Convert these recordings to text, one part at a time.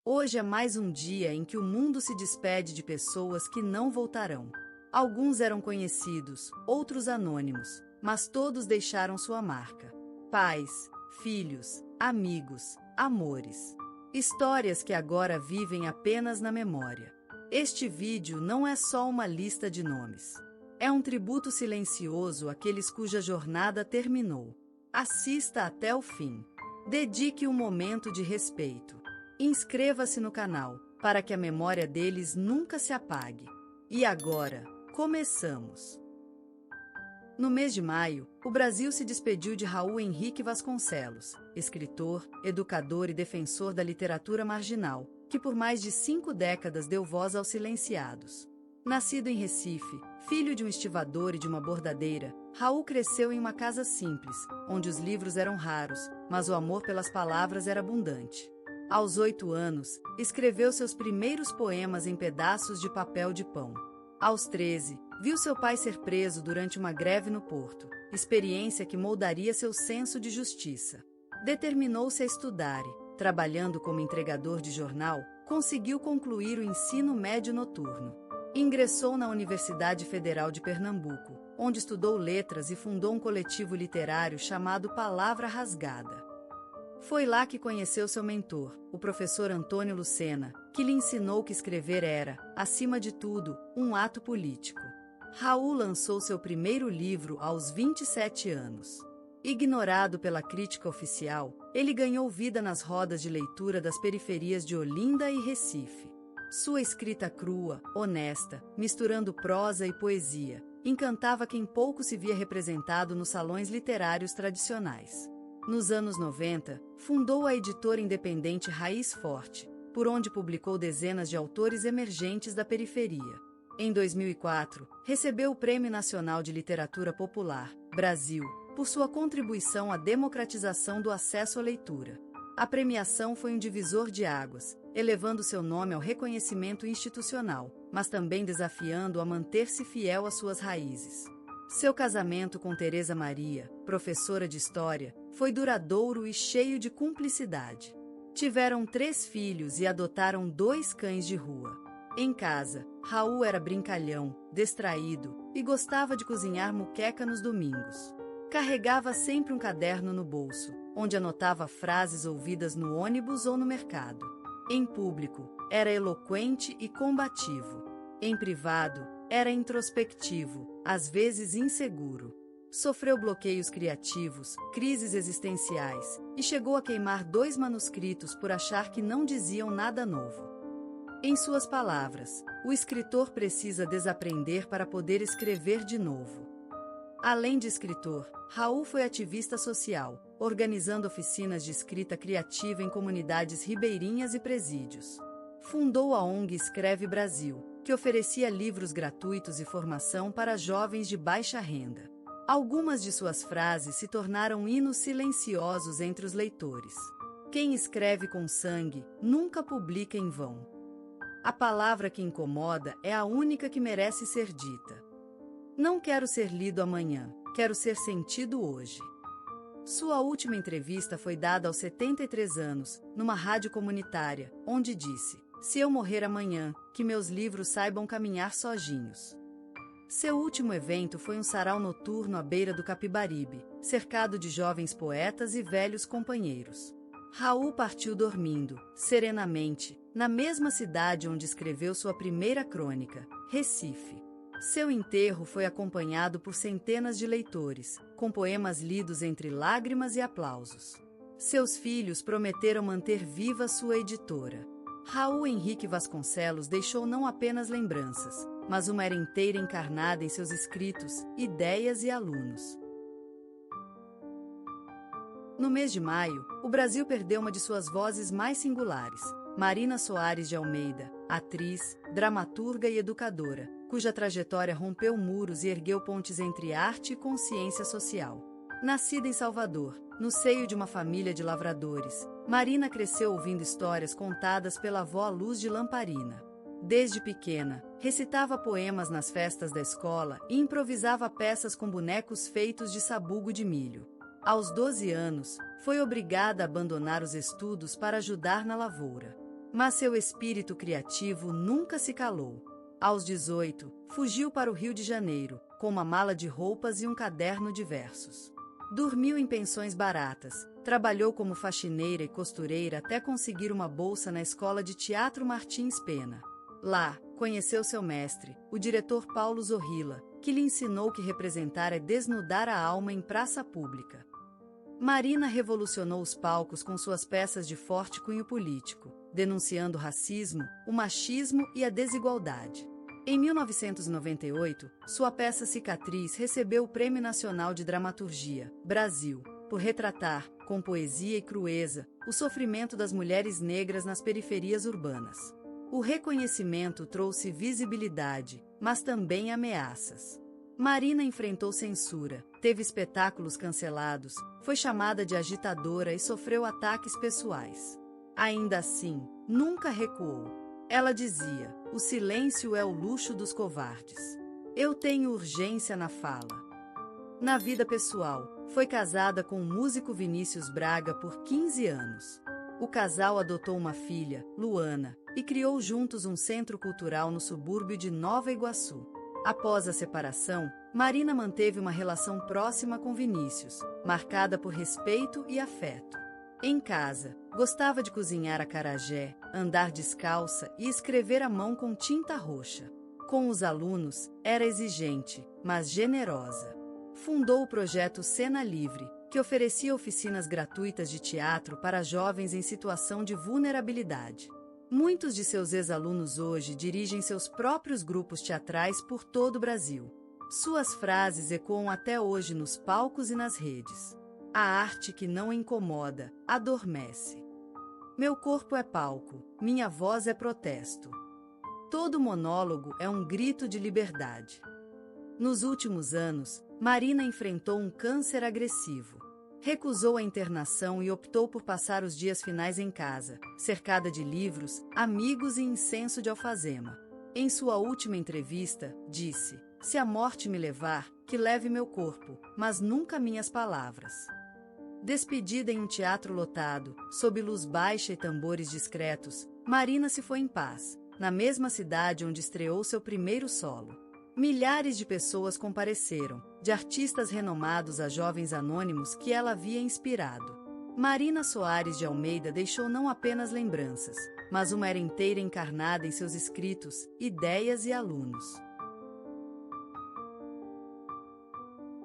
Hoje é mais um dia em que o mundo se despede de pessoas que não voltarão. Alguns eram conhecidos, outros anônimos, mas todos deixaram sua marca. Pais, filhos, amigos, amores. Histórias que agora vivem apenas na memória. Este vídeo não é só uma lista de nomes. É um tributo silencioso àqueles cuja jornada terminou. Assista até o fim. Dedique um momento de respeito. Inscreva-se no canal, para que a memória deles nunca se apague. E agora, começamos! No mês de maio, o Brasil se despediu de Raul Henrique Vasconcelos, escritor, educador e defensor da literatura marginal, que por mais de 5 décadas deu voz aos silenciados. Nascido em Recife, filho de um estivador e de uma bordadeira, Raul cresceu em uma casa simples, onde os livros eram raros, mas o amor pelas palavras era abundante. Aos 8 anos, escreveu seus primeiros poemas em pedaços de papel de pão. Aos 13, viu seu pai ser preso durante uma greve no porto, experiência que moldaria seu senso de justiça. Determinou-se a estudar e, trabalhando como entregador de jornal, conseguiu concluir o ensino médio noturno. Ingressou na Universidade Federal de Pernambuco, onde estudou letras e fundou um coletivo literário chamado Palavra Rasgada. Foi lá que conheceu seu mentor, o professor Antônio Lucena, que lhe ensinou que escrever era, acima de tudo, um ato político. Raul lançou seu primeiro livro aos 27 anos. Ignorado pela crítica oficial, ele ganhou vida nas rodas de leitura das periferias de Olinda e Recife. Sua escrita crua, honesta, misturando prosa e poesia, encantava quem pouco se via representado nos salões literários tradicionais. Nos anos 90, fundou a editora independente Raiz Forte, por onde publicou dezenas de autores emergentes da periferia. Em 2004, recebeu o Prêmio Nacional de Literatura Popular, Brasil, por sua contribuição à democratização do acesso à leitura. A premiação foi um divisor de águas, elevando seu nome ao reconhecimento institucional, mas também desafiando-o a manter-se fiel às suas raízes. Seu casamento com Teresa Maria, professora de História, foi duradouro e cheio de cumplicidade. Tiveram 3 filhos e adotaram 2 cães de rua. Em casa, Raul era brincalhão, distraído e gostava de cozinhar muqueca nos domingos. Carregava sempre um caderno no bolso, onde anotava frases ouvidas no ônibus ou no mercado. Em público, era eloquente e combativo. Em privado, era introspectivo, às vezes inseguro. Sofreu bloqueios criativos, crises existenciais, e chegou a queimar 2 manuscritos por achar que não diziam nada novo. Em suas palavras, o escritor precisa desaprender para poder escrever de novo. Além de escritor, Raul foi ativista social, organizando oficinas de escrita criativa em comunidades ribeirinhas e presídios. Fundou a ONG Escreve Brasil, que oferecia livros gratuitos e formação para jovens de baixa renda. Algumas de suas frases se tornaram hinos silenciosos entre os leitores. Quem escreve com sangue, nunca publica em vão. A palavra que incomoda é a única que merece ser dita. Não quero ser lido amanhã, quero ser sentido hoje. Sua última entrevista foi dada aos 73 anos, numa rádio comunitária, onde disse: "Se eu morrer amanhã, que meus livros saibam caminhar sozinhos." Seu último evento foi um sarau noturno à beira do Capibaribe, cercado de jovens poetas e velhos companheiros. Raul partiu dormindo, serenamente, na mesma cidade onde escreveu sua primeira crônica, Recife. Seu enterro foi acompanhado por centenas de leitores, com poemas lidos entre lágrimas e aplausos. Seus filhos prometeram manter viva sua editora. Raul Henrique Vasconcelos deixou não apenas lembranças, mas uma era inteira encarnada em seus escritos, ideias e alunos. No mês de maio, o Brasil perdeu uma de suas vozes mais singulares, Marina Soares de Almeida, atriz, dramaturga e educadora, cuja trajetória rompeu muros e ergueu pontes entre arte e consciência social. Nascida em Salvador, no seio de uma família de lavradores, Marina cresceu ouvindo histórias contadas pela avó Luz de Lamparina. Desde pequena, recitava poemas nas festas da escola e improvisava peças com bonecos feitos de sabugo de milho. Aos 12 anos, foi obrigada a abandonar os estudos para ajudar na lavoura. Mas seu espírito criativo nunca se calou. Aos 18, fugiu para o Rio de Janeiro, com uma mala de roupas e um caderno de versos. Dormiu em pensões baratas, trabalhou como faxineira e costureira até conseguir uma bolsa na Escola de Teatro Martins Pena. Lá, conheceu seu mestre, o diretor Paulo Zorrilla, que lhe ensinou que representar é desnudar a alma em praça pública. Marina revolucionou os palcos com suas peças de forte cunho político, denunciando o racismo, o machismo e a desigualdade. Em 1998, sua peça Cicatriz recebeu o Prêmio Nacional de Dramaturgia, Brasil, por retratar, com poesia e crueza, o sofrimento das mulheres negras nas periferias urbanas. O reconhecimento trouxe visibilidade, mas também ameaças. Marina enfrentou censura, teve espetáculos cancelados, foi chamada de agitadora e sofreu ataques pessoais. Ainda assim, nunca recuou. Ela dizia: "O silêncio é o luxo dos covardes. Eu tenho urgência na fala." Na vida pessoal, foi casada com o músico Vinícius Braga por 15 anos. O casal adotou uma filha, Luana, e criou juntos um centro cultural no subúrbio de Nova Iguaçu. Após a separação, Marina manteve uma relação próxima com Vinícius, marcada por respeito e afeto. Em casa, gostava de cozinhar acarajé, andar descalça e escrever à mão com tinta roxa. Com os alunos, era exigente, mas generosa. Fundou o projeto Cena Livre, que oferecia oficinas gratuitas de teatro para jovens em situação de vulnerabilidade. Muitos de seus ex-alunos hoje dirigem seus próprios grupos teatrais por todo o Brasil. Suas frases ecoam até hoje nos palcos e nas redes. A arte que não incomoda, adormece. Meu corpo é palco, minha voz é protesto. Todo monólogo é um grito de liberdade. Nos últimos anos, Marina enfrentou um câncer agressivo. Recusou a internação e optou por passar os dias finais em casa, cercada de livros, amigos e incenso de alfazema. Em sua última entrevista, disse: "Se a morte me levar, que leve meu corpo, mas nunca minhas palavras." Despedida em um teatro lotado, sob luz baixa e tambores discretos, Marina se foi em paz, na mesma cidade onde estreou seu primeiro solo. Milhares de pessoas compareceram, de artistas renomados a jovens anônimos que ela havia inspirado. Marina Soares de Almeida deixou não apenas lembranças, mas uma era inteira encarnada em seus escritos, ideias e alunos.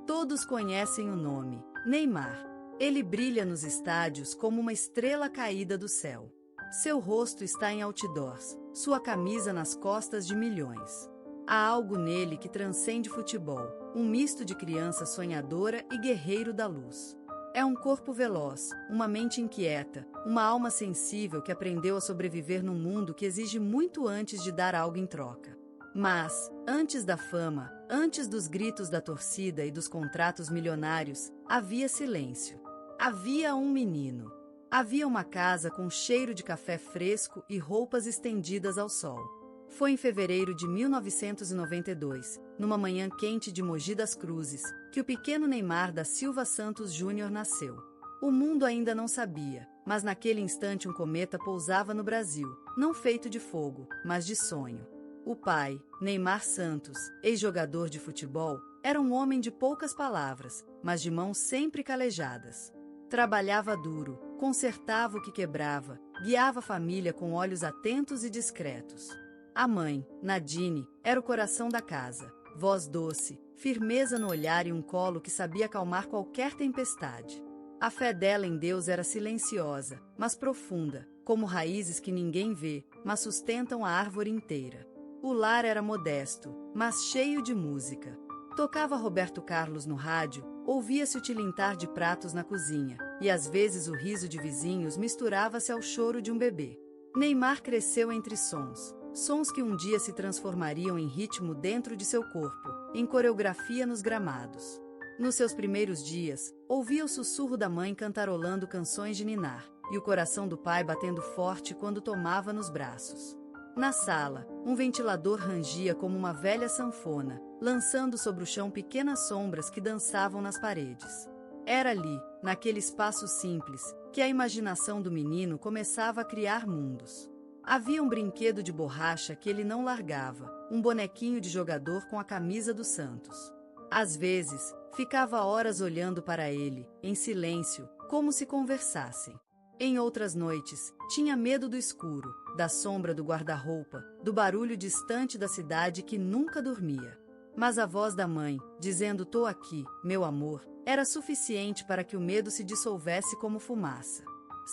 Todos conhecem o nome, Neymar. Ele brilha nos estádios como uma estrela caída do céu. Seu rosto está em outdoors, sua camisa nas costas de milhões. Há algo nele que transcende futebol, um misto de criança sonhadora e guerreiro da luz. É um corpo veloz, uma mente inquieta, uma alma sensível que aprendeu a sobreviver num mundo que exige muito antes de dar algo em troca. Mas, antes da fama, antes dos gritos da torcida e dos contratos milionários, havia silêncio. Havia um menino. Havia uma casa com cheiro de café fresco e roupas estendidas ao sol. Foi em fevereiro de 1992, numa manhã quente de Mogi das Cruzes, que o pequeno Neymar da Silva Santos Júnior nasceu. O mundo ainda não sabia, mas naquele instante um cometa pousava no Brasil, não feito de fogo, mas de sonho. O pai, Neymar Santos, ex-jogador de futebol, era um homem de poucas palavras, mas de mãos sempre calejadas. Trabalhava duro, consertava o que quebrava, guiava a família com olhos atentos e discretos. A mãe, Nadine, era o coração da casa, voz doce, firmeza no olhar e um colo que sabia acalmar qualquer tempestade. A fé dela em Deus era silenciosa, mas profunda, como raízes que ninguém vê, mas sustentam a árvore inteira. O lar era modesto, mas cheio de música. Tocava Roberto Carlos no rádio, ouvia-se o tilintar de pratos na cozinha, e às vezes o riso de vizinhos misturava-se ao choro de um bebê. Neymar cresceu entre sons. Sons que um dia se transformariam em ritmo dentro de seu corpo, em coreografia nos gramados. Nos seus primeiros dias, ouvia o sussurro da mãe cantarolando canções de ninar, e o coração do pai batendo forte quando tomava nos braços. Na sala, um ventilador rangia como uma velha sanfona, lançando sobre o chão pequenas sombras que dançavam nas paredes. Era ali, naquele espaço simples, que a imaginação do menino começava a criar mundos. Havia um brinquedo de borracha que ele não largava, um bonequinho de jogador com a camisa do Santos. Às vezes, ficava horas olhando para ele, em silêncio, como se conversassem. Em outras noites, tinha medo do escuro, da sombra do guarda-roupa, do barulho distante da cidade que nunca dormia. Mas a voz da mãe, dizendo "tô aqui, meu amor", era suficiente para que o medo se dissolvesse como fumaça.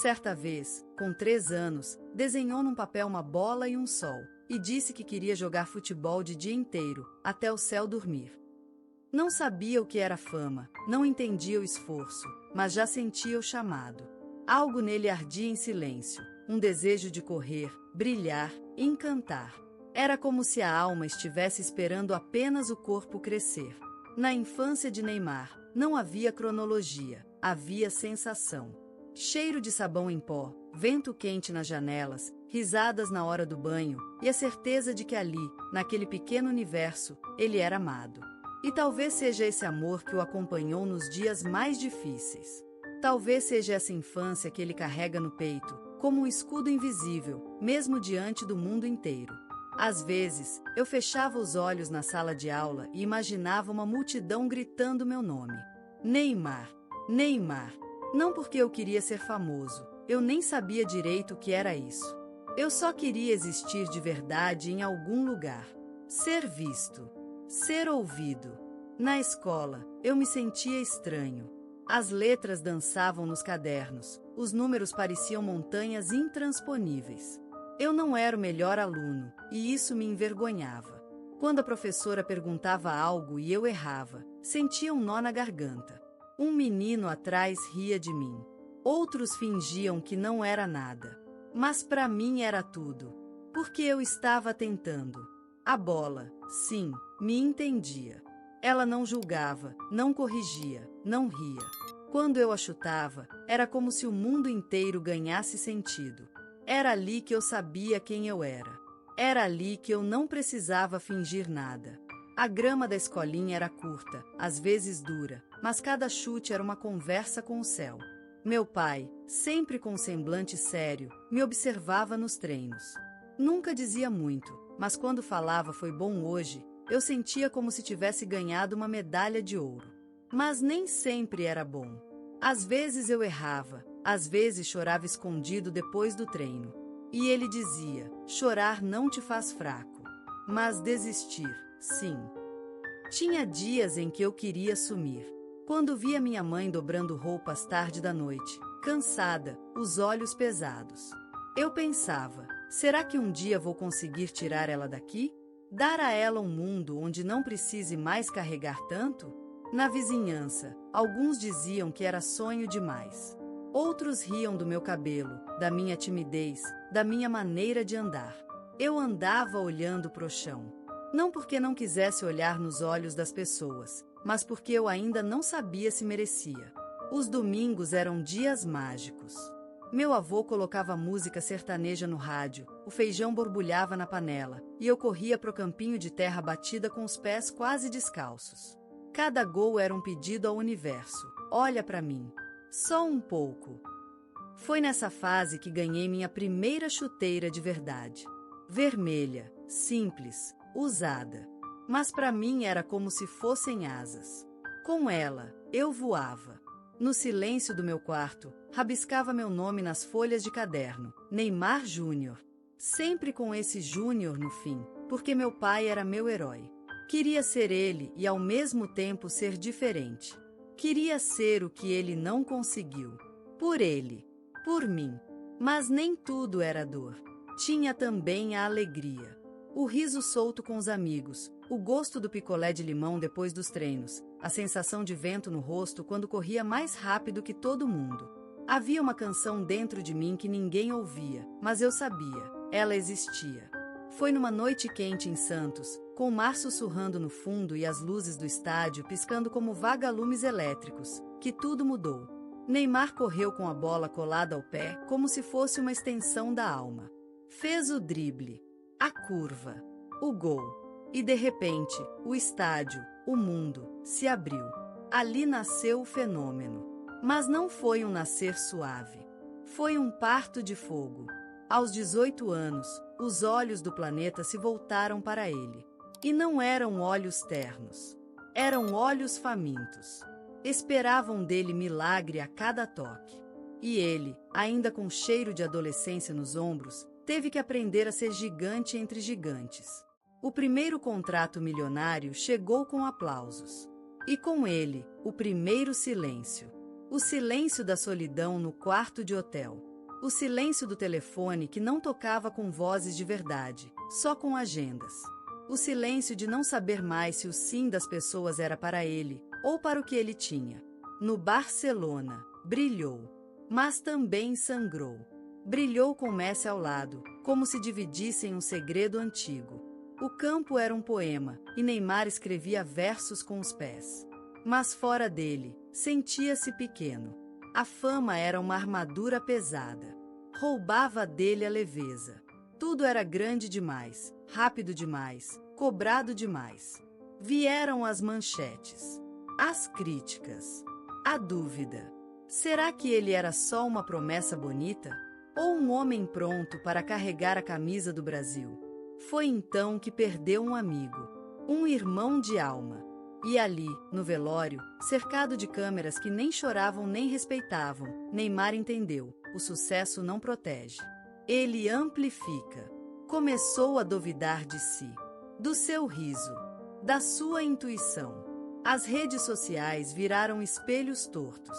Certa vez, com 3 anos, desenhou num papel uma bola e um sol, e disse que queria jogar futebol de dia inteiro, até o céu dormir. Não sabia o que era fama, não entendia o esforço, mas já sentia o chamado. Algo nele ardia em silêncio, um desejo de correr, brilhar, encantar. Era como se a alma estivesse esperando apenas o corpo crescer. Na infância de Neymar, não havia cronologia, havia sensação. Cheiro de sabão em pó, vento quente nas janelas, risadas na hora do banho, e a certeza de que ali, naquele pequeno universo, ele era amado. E talvez seja esse amor que o acompanhou nos dias mais difíceis. Talvez seja essa infância que ele carrega no peito, como um escudo invisível, mesmo diante do mundo inteiro. Às vezes, eu fechava os olhos na sala de aula e imaginava uma multidão gritando meu nome. Neymar, Neymar. Não porque eu queria ser famoso, eu nem sabia direito o que era isso. Eu só queria existir de verdade em algum lugar. Ser visto. Ser ouvido. Na escola, eu me sentia estranho. As letras dançavam nos cadernos, os números pareciam montanhas intransponíveis. Eu não era o melhor aluno, e isso me envergonhava. Quando a professora perguntava algo e eu errava, sentia um nó na garganta. Um menino atrás ria de mim. Outros fingiam que não era nada. Mas para mim era tudo. Porque eu estava tentando. A bola, sim, me entendia. Ela não julgava, não corrigia, não ria. Quando eu a chutava, era como se o mundo inteiro ganhasse sentido. Era ali que eu sabia quem eu era. Era ali que eu não precisava fingir nada. A grama da escolinha era curta, às vezes dura, mas cada chute era uma conversa com o céu. Meu pai, sempre com um semblante sério, me observava nos treinos. Nunca dizia muito, mas quando falava "foi bom hoje", eu sentia como se tivesse ganhado uma medalha de ouro. Mas nem sempre era bom. Às vezes eu errava, às vezes chorava escondido depois do treino. E ele dizia: "chorar não te faz fraco, mas desistir, sim". Tinha dias em que eu queria sumir. Quando via minha mãe dobrando roupas tarde da noite, cansada, os olhos pesados. Eu pensava: será que um dia vou conseguir tirar ela daqui? Dar a ela um mundo onde não precise mais carregar tanto? Na vizinhança, alguns diziam que era sonho demais. Outros riam do meu cabelo, da minha timidez, da minha maneira de andar. Eu andava olhando pro chão. Não porque não quisesse olhar nos olhos das pessoas, mas porque eu ainda não sabia se merecia. Os domingos eram dias mágicos. Meu avô colocava música sertaneja no rádio, o feijão borbulhava na panela, e eu corria pro campinho de terra batida com os pés quase descalços. Cada gol era um pedido ao universo: olha pra mim. Só um pouco. Foi nessa fase que ganhei minha primeira chuteira de verdade. Vermelha, simples, usada. Mas para mim era como se fossem asas. Com ela, eu voava. No silêncio do meu quarto, rabiscava meu nome nas folhas de caderno: Neymar Júnior. Sempre com esse Júnior no fim, porque meu pai era meu herói. Queria ser ele e ao mesmo tempo ser diferente. Queria ser o que ele não conseguiu. Por ele. Por mim. Mas nem tudo era dor. Tinha também a alegria. O riso solto com os amigos, o gosto do picolé de limão depois dos treinos, a sensação de vento no rosto quando corria mais rápido que todo mundo. Havia uma canção dentro de mim que ninguém ouvia, mas eu sabia, ela existia. Foi numa noite quente em Santos, com o mar sussurrando no fundo e as luzes do estádio piscando como vagalumes elétricos, que tudo mudou. Neymar correu com a bola colada ao pé, como se fosse uma extensão da alma. Fez o drible, a curva, o gol. E de repente, o estádio, o mundo, se abriu. Ali nasceu o fenômeno. Mas não foi um nascer suave. Foi um parto de fogo. Aos 18 anos, os olhos do planeta se voltaram para ele. E não eram olhos ternos. Eram olhos famintos. Esperavam dele milagre a cada toque. E ele, ainda com cheiro de adolescência nos ombros, teve que aprender a ser gigante entre gigantes. O primeiro contrato milionário chegou com aplausos. E com ele, o primeiro silêncio. O silêncio da solidão no quarto de hotel. O silêncio do telefone que não tocava com vozes de verdade, só com agendas. O silêncio de não saber mais se o sim das pessoas era para ele, ou para o que ele tinha. No Barcelona, brilhou, mas também sangrou. Brilhou com Messi ao lado, como se dividissem um segredo antigo. O campo era um poema, e Neymar escrevia versos com os pés. Mas fora dele, sentia-se pequeno. A fama era uma armadura pesada. Roubava dele a leveza. Tudo era grande demais, rápido demais, cobrado demais. Vieram as manchetes, as críticas, a dúvida. Será que ele era só uma promessa bonita? Ou um homem pronto para carregar a camisa do Brasil? Foi então que perdeu um amigo, um irmão de alma. E ali, no velório, cercado de câmeras que nem choravam nem respeitavam, Neymar entendeu: o sucesso não protege. Ele amplifica. Começou a duvidar de si, do seu riso, da sua intuição. As redes sociais viraram espelhos tortos.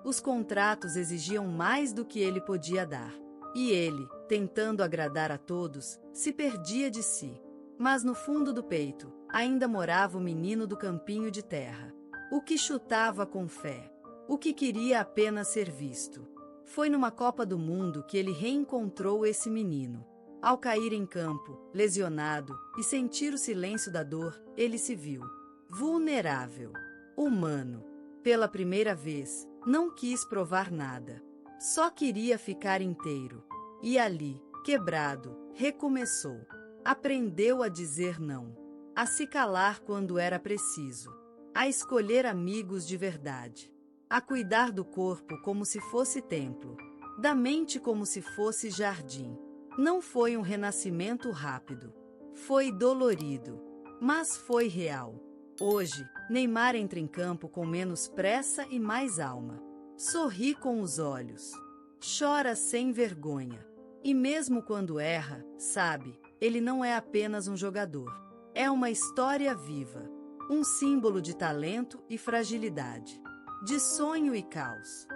Os contratos exigiam mais do que ele podia dar. E ele, tentando agradar a todos, se perdia de si. Mas no fundo do peito, ainda morava o menino do campinho de terra. O que chutava com fé. O que queria apenas ser visto. Foi numa Copa do Mundo que ele reencontrou esse menino. Ao cair em campo, lesionado, e sentir o silêncio da dor, ele se viu vulnerável, humano. Pela primeira vez, não quis provar nada. Só queria ficar inteiro. E ali, quebrado, recomeçou. Aprendeu a dizer não. A se calar quando era preciso. A escolher amigos de verdade. A cuidar do corpo como se fosse templo. Da mente como se fosse jardim. Não foi um renascimento rápido. Foi dolorido. Mas foi real. Hoje, Neymar entra em campo com menos pressa e mais alma. Sorri com os olhos. Chora sem vergonha. E mesmo quando erra, sabe, ele não é apenas um jogador. É uma história viva. Um símbolo de talento e fragilidade. De sonho e caos.